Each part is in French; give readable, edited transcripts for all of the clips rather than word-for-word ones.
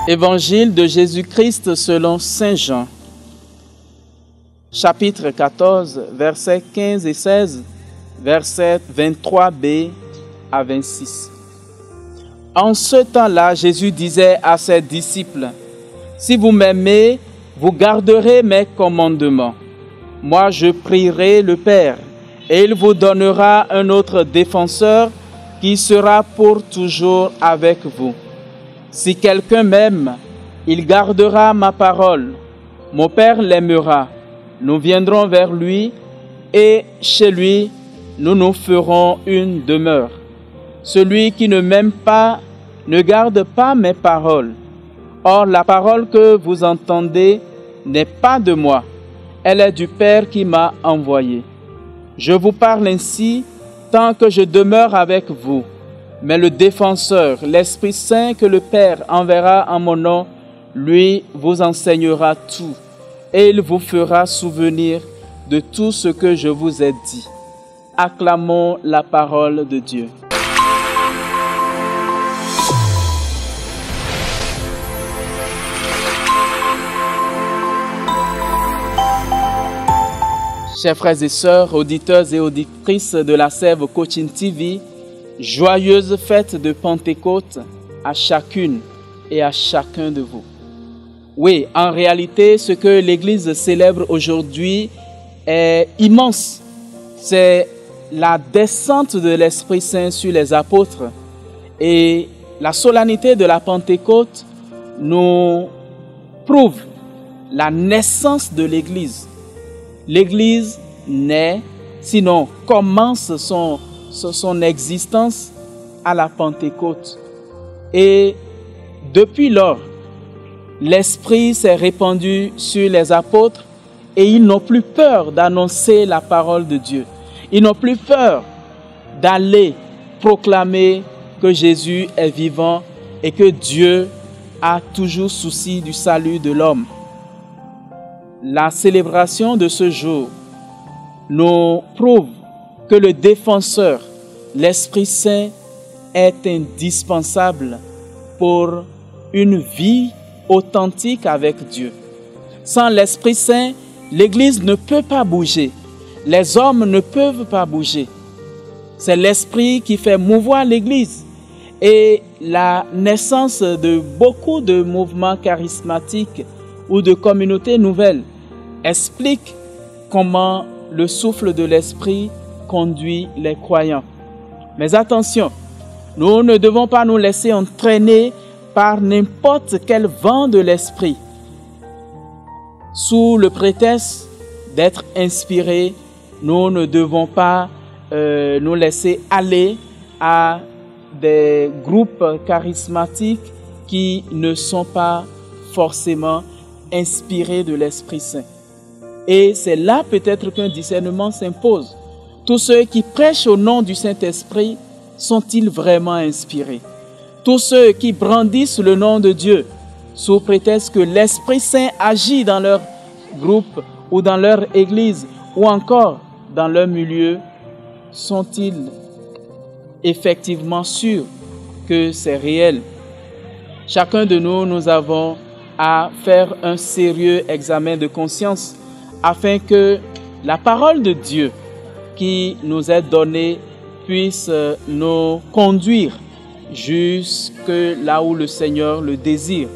Évangile de Jésus-Christ selon Saint Jean, chapitre 14, versets 15 et 16, versets 23b à 26. En ce temps-là, Jésus disait à ses disciples, « Si vous m'aimez, vous garderez mes commandements. Moi, je prierai le Père, et il vous donnera un autre défenseur qui sera pour toujours avec vous. Si quelqu'un m'aime, il gardera ma parole. Mon Père l'aimera. Nous viendrons vers lui, et chez lui, nous nous ferons une demeure. Celui qui ne m'aime pas ne garde pas mes paroles. Or, la parole que vous entendez n'est pas de moi. Elle est du Père qui m'a envoyé. Je vous parle ainsi tant que je demeure avec vous. Mais le défenseur, l'Esprit Saint que le Père enverra en mon nom, lui vous enseignera tout et il vous fera souvenir de tout ce que je vous ai dit. Acclamons la parole de Dieu. Chers frères et sœurs, auditeurs et auditrices de la Sève Coaching TV, joyeuse fête de Pentecôte à chacune et à chacun de vous. Oui, en réalité, ce que l'Église célèbre aujourd'hui est immense. C'est la descente de l'Esprit Saint sur les apôtres. Et la solennité de la Pentecôte nous prouve la naissance de l'Église. L'Église naît, sinon commence son existence à la Pentecôte. Et depuis lors, l'Esprit s'est répandu sur les apôtres et ils n'ont plus peur d'annoncer la parole de Dieu. Ils n'ont plus peur d'aller proclamer que Jésus est vivant et que Dieu a toujours souci du salut de l'homme. La célébration de ce jour nous prouve que le défenseur, l'Esprit Saint, est indispensable pour une vie authentique avec Dieu. Sans l'Esprit Saint, l'Église ne peut pas bouger. Les hommes ne peuvent pas bouger. C'est l'Esprit qui fait mouvoir l'Église. Et la naissance de beaucoup de mouvements charismatiques ou de communautés nouvelles explique comment le souffle de l'Esprit conduit les croyants. Mais attention, nous ne devons pas nous laisser entraîner par n'importe quel vent de l'Esprit. Sous le prétexte d'être inspirés, nous ne devons pas nous laisser aller à des groupes charismatiques qui ne sont pas forcément inspirés de l'Esprit Saint. Et c'est là peut-être qu'un discernement s'impose. Tous ceux qui prêchent au nom du Saint-Esprit sont-ils vraiment inspirés? Tous ceux qui brandissent le nom de Dieu sous prétexte que l'Esprit Saint agit dans leur groupe ou dans leur église ou encore dans leur milieu, sont-ils effectivement sûrs que c'est réel? Chacun de nous, nous avons à faire un sérieux examen de conscience afin que la parole de Dieu qui nous est donnée puisse nous conduire jusque là où le Seigneur le désire.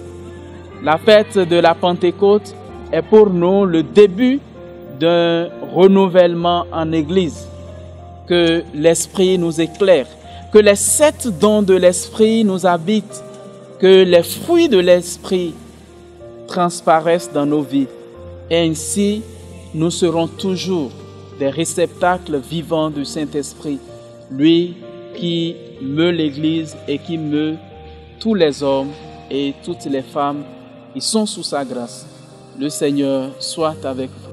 La fête de la Pentecôte est pour nous le début d'un renouvellement en Église. Que l'Esprit nous éclaire, que les 7 dons de l'Esprit nous habitent, que les fruits de l'Esprit transparaissent dans nos vies. Et ainsi, nous serons toujours des réceptacles vivants du Saint-Esprit, lui qui meut l'Église et qui meut tous les hommes et toutes les femmes qui sont sous sa grâce. Le Seigneur soit avec vous.